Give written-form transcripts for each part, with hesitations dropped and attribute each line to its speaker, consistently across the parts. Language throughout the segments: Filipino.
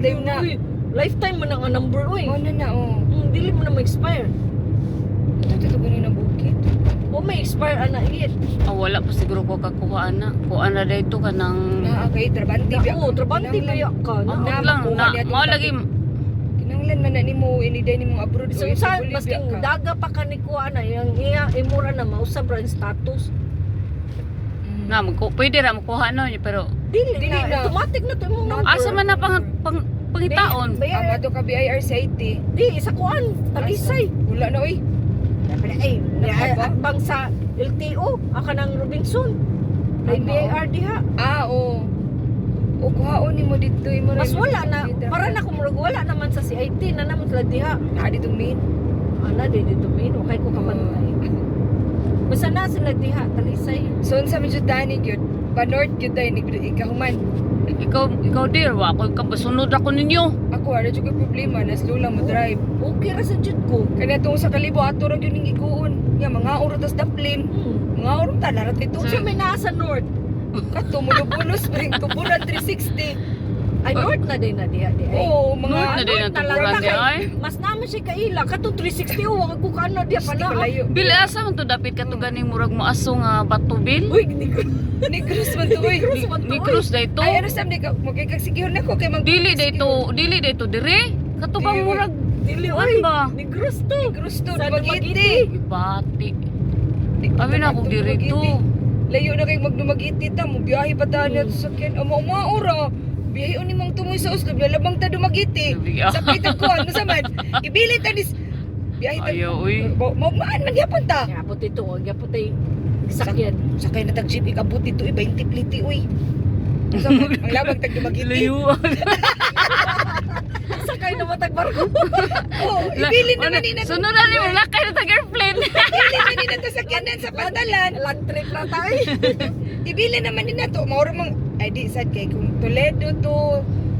Speaker 1: lifetime na.
Speaker 2: Lifetime man ang number oy.
Speaker 1: Oh na oh.
Speaker 2: Dili mo na ma-expire.
Speaker 1: Ito gani na bukid.
Speaker 2: O may expire ana igit.
Speaker 3: Wala pa siguro ko kakuhaan na. Kuha na dito ka ng...
Speaker 1: Na kay trabante biya.
Speaker 2: Oo, trabante kaya ka.
Speaker 3: Wag lang, mao lagi.
Speaker 1: Kinanglan man na nimo iniday nimo abroad.
Speaker 2: So sa masking daga pa ka ni kuha na yung iya imura na mausab ra yung status.
Speaker 3: Na, pwede ra makuha no, pero...
Speaker 2: Dili
Speaker 1: Dili
Speaker 2: na.
Speaker 1: na.
Speaker 2: Automatic na to imong number.
Speaker 3: Asa man na pangitaon?
Speaker 1: Ama to ka BIR sa IT.
Speaker 2: Di, sa kuan. Talisay.
Speaker 1: Wala na oy.
Speaker 2: Ay,
Speaker 1: Nakaba?
Speaker 2: at bang sa LTO, aka ng Robinson. May
Speaker 1: Ano?
Speaker 2: BIR diha.
Speaker 1: Oo. O kuhaon nimo dito imo.
Speaker 2: Mas wala na, para na kumurag wala naman sa CIT na naman sila diha.
Speaker 1: Na dito min.
Speaker 2: Ana, di dito min, okay ko kapantay. Basta na sila diha, Talisay.
Speaker 1: So unsa man jud dani gyud? Pa north gyud tay ni ikahuman.
Speaker 3: Ikaw dear, wa ko kabasunod ako ninyo.
Speaker 1: Ako ara jud ko problema na slow lang mo drive.
Speaker 2: Okay ra sa jud ko.
Speaker 1: Kanya tong sa kalibo ato ra gyud ning iguon. Ya mga oras tas daplin. Mga oras ta larat dito.
Speaker 2: Sa may naa sa north.
Speaker 1: Kato mulubulos spring tuburan 360.
Speaker 2: Ay, north na din na diha. Di ay.
Speaker 1: Oo, mga
Speaker 3: North na din ang tuburan di ay.
Speaker 2: Mas naman siya kaila. Kato 360, wag ko kaano diha pa na.
Speaker 1: kalayo.
Speaker 3: Bil asa man to dapit ka to ganing murag mo aso nga bato bil.
Speaker 2: Uy, hindi ko.
Speaker 1: Negros man to oy.
Speaker 3: Ni Cruz dayto.
Speaker 1: Ay ano sam ni ka magkikagsigihon nako kay mag
Speaker 3: Dili dayto dire. Kato bang
Speaker 1: Dili,
Speaker 3: murag
Speaker 2: Dili,
Speaker 3: Wan
Speaker 2: uy.
Speaker 3: ba?
Speaker 2: Negros to.
Speaker 1: Negros to
Speaker 2: Sa
Speaker 1: Dumaguete.
Speaker 3: Ibati. Abi na ako dire to.
Speaker 1: Layo na kay magdumagiti ta mo biyahe pa ta na sa sakyan. Amo ora. Biyahe ni mong tumoy sa Oslo, lalabang ta dumagiti.
Speaker 3: Biya.
Speaker 1: Sa pitan ko ano sa man. Ibili ta dis biyahe ta.
Speaker 3: Ayaw, uy.
Speaker 1: Mo maan man gyapon ta.
Speaker 2: Ya, puti to. Ya, puti. Sakyan.
Speaker 1: Sakay na tag jeep ikabot dito 20 pliti uy. Sa ang labang tag dumagiti.
Speaker 3: Layuan.
Speaker 2: Sakay na matag barko.
Speaker 1: Oh, ibili naman ni na.
Speaker 3: Sunod na ni mo lakay na tag airplane.
Speaker 1: Ibili naman ni na to sakyanan sa pantalan.
Speaker 2: Land trip na tayo.
Speaker 1: Ibili naman ni na to. Mauro mang ay di sad kay kung Toledo to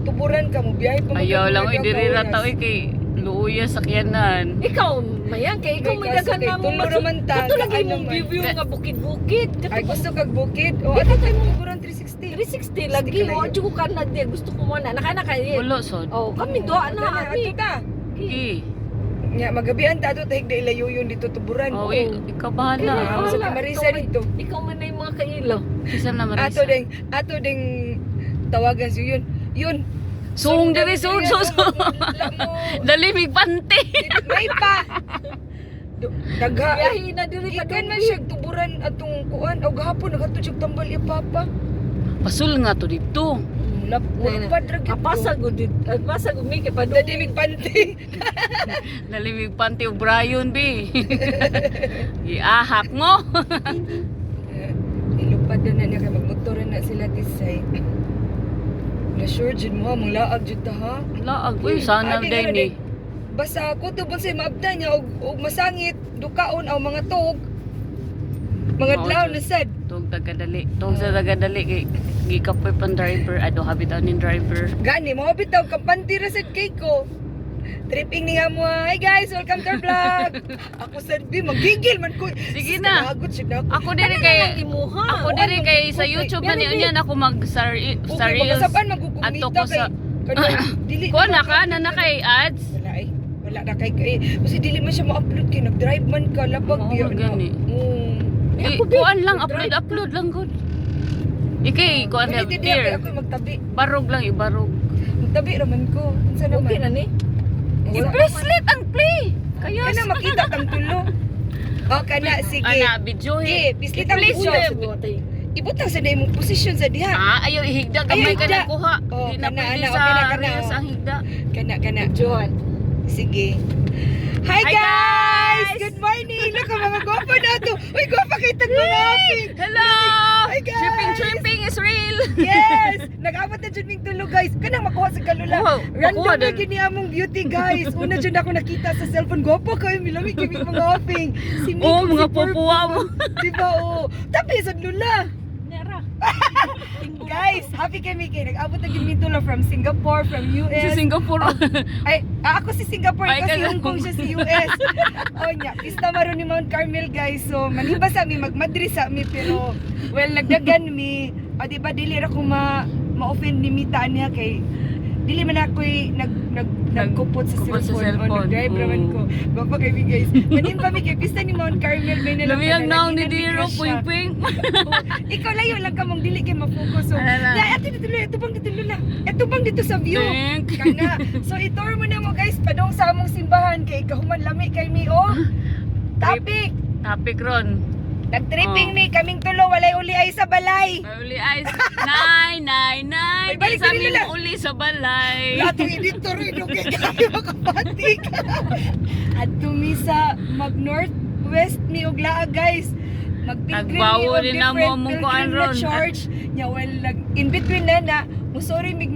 Speaker 1: tuburan ka mo biyahe pa mo.
Speaker 3: Ayaw lang oy diri ra ta oy kay luya sakyanan.
Speaker 2: Ikaw, mayan. Kaya ikaw may
Speaker 1: Kaso
Speaker 2: dagan
Speaker 1: kay
Speaker 2: na mo.
Speaker 1: tulo raman ta,
Speaker 2: Kato lagi
Speaker 1: ano
Speaker 2: mong
Speaker 1: man.
Speaker 2: review nga bukid-bukid.
Speaker 1: Ay gusto kag bukid. O ato kay mo tuburan 360.
Speaker 2: 360 lagi. O, adyo ko ka na di. Gusto ko muna. Naka
Speaker 3: Wala sad.
Speaker 2: Oh, kami doa na.
Speaker 1: Ato
Speaker 2: Ami.
Speaker 1: ta.
Speaker 3: Gi.
Speaker 1: Nya magabihan ta ato tahig na ilayo yun dito tuburan.
Speaker 3: Oh, ikaw bahala.
Speaker 1: Ah, sa Marisa dito.
Speaker 2: Ikaw man na yung mga kailaw.
Speaker 3: Isa na
Speaker 1: Ato
Speaker 3: marisa.
Speaker 1: ding tawagan siyo yun. Yun.
Speaker 3: Sung diri sung
Speaker 1: Wala mo.
Speaker 3: Dalimig pante.
Speaker 1: May pa. Dagha.
Speaker 2: Biyahe na diri
Speaker 1: Gikan man siya tuburan atong kuan o gahapon nagadto siya tambal ya papa.
Speaker 3: Pasul nga to dito.
Speaker 1: Lapad ra gyud.
Speaker 2: Apasa gud dit. Apasa gud mi kay padung.
Speaker 1: Dadi mig panty.
Speaker 3: Dalimig pante og Brian bi. Iahak mo.
Speaker 1: Ilupad na niya kay magmotor na sila tisay. Na sure jud mo mong laag jud ta ha.
Speaker 3: Laag uy sana
Speaker 1: Adi,
Speaker 3: day
Speaker 1: ano,
Speaker 3: ni.
Speaker 1: Basta ako tubon sa maabda niya og masangit dukaon aw mga tog. Mga
Speaker 3: Oo,
Speaker 1: dlaw
Speaker 3: Diyos.
Speaker 1: na sad.
Speaker 3: Tog tagadali. Tog sa tagadali kay gikapoy pan driver. Ado habitaw nin driver.
Speaker 1: Gani mo bitaw kampanti ra sad kay ko. Tripping niya mo. Hi guys, welcome to our vlog. Ako sad bi magigil man ko.
Speaker 3: Sige na.
Speaker 1: Nagot siya na
Speaker 3: Ako diri kay
Speaker 2: imuha.
Speaker 3: ako diri kay sa
Speaker 1: okay.
Speaker 3: YouTube
Speaker 1: Pero
Speaker 3: man
Speaker 1: di-
Speaker 3: niyan ako mag sa
Speaker 1: Okay,
Speaker 3: reels.
Speaker 1: magasapan
Speaker 3: Ato
Speaker 1: magkukumita
Speaker 3: ko
Speaker 1: kay
Speaker 3: sa
Speaker 1: dili.
Speaker 3: Ko na ka na kay ads.
Speaker 1: Wala ay. Wala na kay kasi dili man siya ma-upload kay nag-drive man ka lapag
Speaker 3: Oo,
Speaker 1: biya na.
Speaker 3: gani. Kuan lang upload lang gud. Ikay kuan
Speaker 1: Ulit hindi
Speaker 3: dear.
Speaker 1: ako magtabi.
Speaker 3: Barog lang ibarog.
Speaker 1: Magtabi raman ko. Unsa naman?
Speaker 2: Okay na ni.
Speaker 3: I-bracelet ang play. Kaya
Speaker 1: Kana makita tang tulo. Oh, kana sige.
Speaker 3: ana video
Speaker 1: Eh, bislit ang
Speaker 3: I-please
Speaker 1: video.
Speaker 3: web.
Speaker 1: Ibutang sa imong posisyon sa diha.
Speaker 3: Ayaw ihigda gamay
Speaker 1: Ayaw
Speaker 3: ka
Speaker 1: higda.
Speaker 3: na kuha.
Speaker 1: Oh,
Speaker 3: Di na
Speaker 1: kana,
Speaker 3: pwede
Speaker 1: ana,
Speaker 3: sa
Speaker 1: okay na, kana,
Speaker 3: reels
Speaker 1: oh.
Speaker 3: ang higda.
Speaker 1: Kana.
Speaker 2: Johan.
Speaker 1: Sige. Hi,
Speaker 3: Hi,
Speaker 1: guys!
Speaker 3: guys!
Speaker 1: Good morning! Look, ang mga gwapa na to. Uy, gwapa kita ng mga aping.
Speaker 3: Hello!
Speaker 1: Hi, guys!
Speaker 3: Tripping is real!
Speaker 1: Yes! Nag-apat na dyan ng tulog, guys. Kanang makuha sa kalula.
Speaker 3: Wow,
Speaker 1: Random
Speaker 3: makuha
Speaker 1: na
Speaker 3: din.
Speaker 1: gini among beauty, guys. Una dyan ako nakita sa cellphone. Gwapa kayo, milamig kami mga aping. Si Miko,
Speaker 3: Oh, mga
Speaker 1: si Purple.
Speaker 3: pupuwa mo.
Speaker 1: Diba, oh. Tapi, sa lula.
Speaker 2: Nera.
Speaker 1: Guys, happy kami kayo. Nag-abot na gini tulog from Singapore, from
Speaker 3: Sa
Speaker 1: US.
Speaker 3: Singapore.
Speaker 1: Ay, ako si Singapore,
Speaker 3: Ay,
Speaker 1: kasi
Speaker 3: ka-
Speaker 1: Hong Kong siya si US. Oh nya, pista maron ni Mount Carmel, guys. So, maniba sa mi mag-Madrid sa mi pero well nagdagan mi. O di ba dili ra ko ma-offend ni Mita niya kay dili man ako'y nagkupot sa
Speaker 3: Kupot sa
Speaker 1: cellphone o
Speaker 3: cellphone.
Speaker 1: nag-drive raman ko. Bapa kay mi guys. Manin pa mi kay pista ni Mount Carmel may nalang.
Speaker 3: Lumiyag na ni
Speaker 1: panagingan,
Speaker 3: Diro,
Speaker 1: bigla siya.
Speaker 3: puing-puing.
Speaker 1: Ikaw layo lang ka mong dili kay ma-focus. So,
Speaker 3: Ala.
Speaker 1: ya ate dito ito bang dito na. Ito bang dito sa view.
Speaker 3: Thank.
Speaker 1: Kana. So itor mo na mo guys padong sa among simbahan kay kahuman lami kay mi oh. Topic.
Speaker 3: Topic ron.
Speaker 1: Nag-tripping
Speaker 3: Oh.
Speaker 1: mi kaming tulo walay uli ay sa balay.
Speaker 3: May uli ay, nay, nay, nay.
Speaker 1: Ay, balik
Speaker 3: Sa
Speaker 1: ka
Speaker 3: amin
Speaker 1: nila.
Speaker 3: uli sa balay.
Speaker 1: Lato editor ino kay kayo makapatik. At tumi sa mag-northwest mi og laag guys. Mag-pilgrim mi
Speaker 3: Nagbawo
Speaker 1: og
Speaker 3: rin na mo
Speaker 1: different
Speaker 3: mong kuan
Speaker 1: pilgrim na
Speaker 3: ron.
Speaker 1: church. Nya well in between na musori mig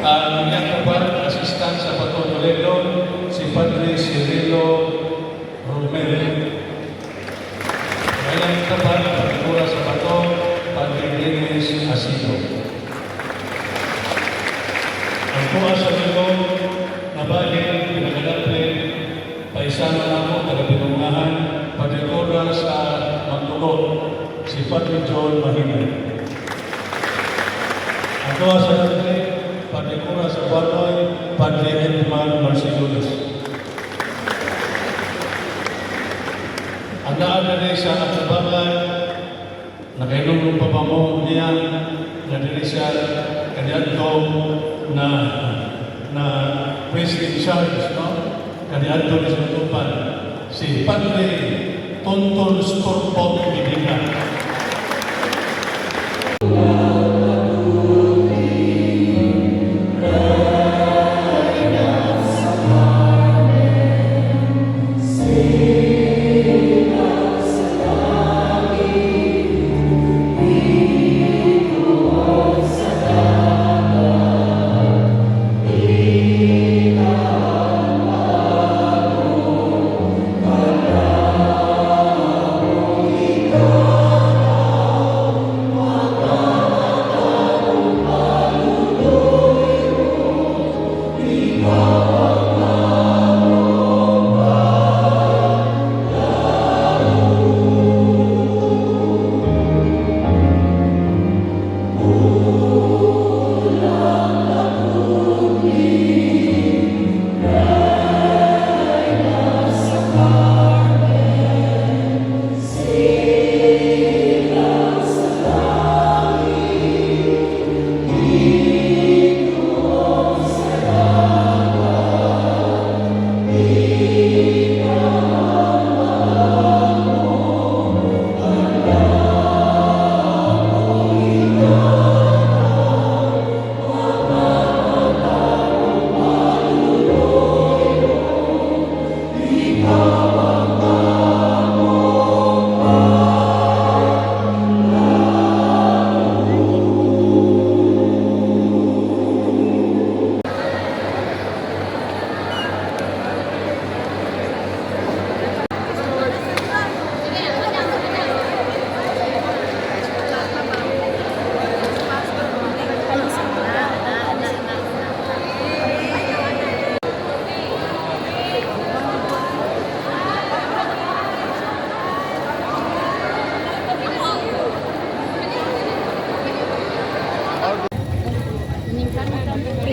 Speaker 4: Ang kabar asistan sa Bato Toledo, si Padre Cirilo Romero. Ang kabar pagkura sa Bato, Padre Dennis Asido. Ang kuha sa Lilo, nabalik, pinagadaplin, paisama na ako, taga-pinungahan, pagkura sa Magtulo, si Padre John Mahina. Ang kuha sa Lilo, Padre Cura sa Banoy, Padre Edman Marciulus. Ang naadali sa Atabangan, nakainom ng pamamo niya, nadali siya kaniyadto na President Charles, no? Kaniyadto ni Sutupan, si Padre Tontol Scorpot Medina.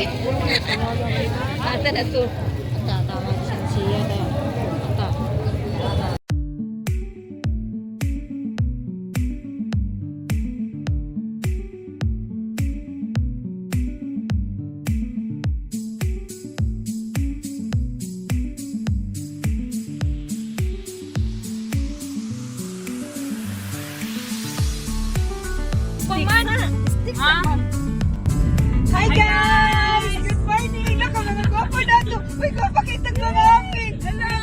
Speaker 2: Ata na to. Ata, tama siya na. Ata.
Speaker 1: Hi guys! Good morning! Naka mga gwapo na to. Uy, gwapakita ng mga apin. Hello!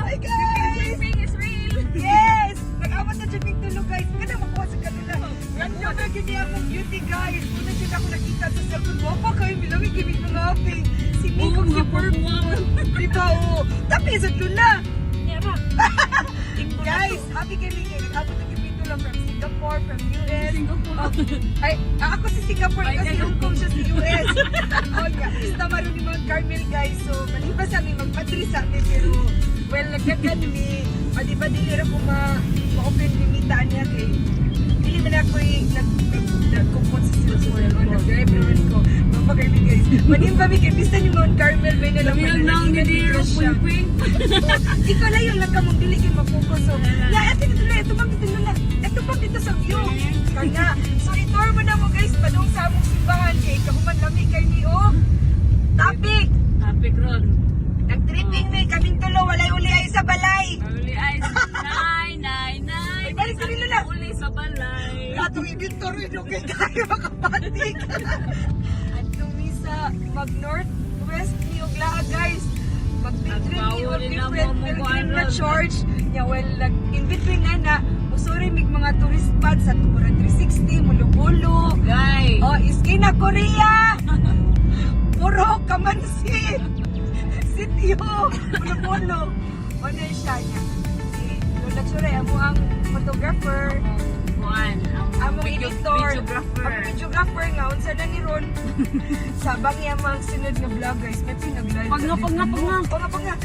Speaker 1: Hi guys!
Speaker 2: is real.
Speaker 1: Yes! Nag-awat na dyan yung tulog guys. Kada makuha sa kanila. Random na gini akong beauty guys. Una dyan ako nakita sa cellphone. Gwapa kayo, milamig yung mga apin. Si Miko, si Purple. Diba o? Tapi sa luna. Guys, happy kami kayo. Nag-abot na kami ito lang from Singapore, from US. Ay, ako si Singapore kasi Hong Kong siya sa US. Oh yeah, basta maroon ni Mount Carmel guys. So, malipas kami magpatri sa atin. Pero, well, nagdagan mi. O, di ba, dili rin ko ma-open limitaan niya kay. Dili man ako nag-compot sa cellphone. O, nag-drive naman ko. Mapag-army guys. Manin ba mi kay basta ni Mount Carmel may nalang siya. Ikaw na yun lang ka mong dili kayo mag-focus. So, ito bang dito sa view. Kanya. So, itour mo na mo guys, padung sa among simbahan kay kahuman lami kay ni o. Topic.
Speaker 2: Topic ron.
Speaker 1: Nag-tripping ni kaming tulo, walay uli ay sa balay.
Speaker 2: Uli ay nay.
Speaker 1: Ay, balik sa nila na.
Speaker 2: Uli sa balay.
Speaker 1: Atong inventory nyo kay tayo makapatik. At tumi sa mag-northwest ni Oglaha guys. Mag-between ni o different pilgrim na church. Yeah, well, in between na usuri mig mga tourist spots sa Tumura 360, Mulubulo.
Speaker 2: Guys.
Speaker 1: Oh, Iskina, Korea! Puro Kamansin! Sityo! Mulubulo! O na siya niya. Si Lola Churay, amo ang photographer.
Speaker 2: Juan.
Speaker 1: Among editor.
Speaker 2: Videographer.
Speaker 1: Ang videographer nga, unsa na ni Ron. Sabang niya mga sunod nga vlog guys. May pinag-live.
Speaker 2: Pag nga.
Speaker 1: Pag nga.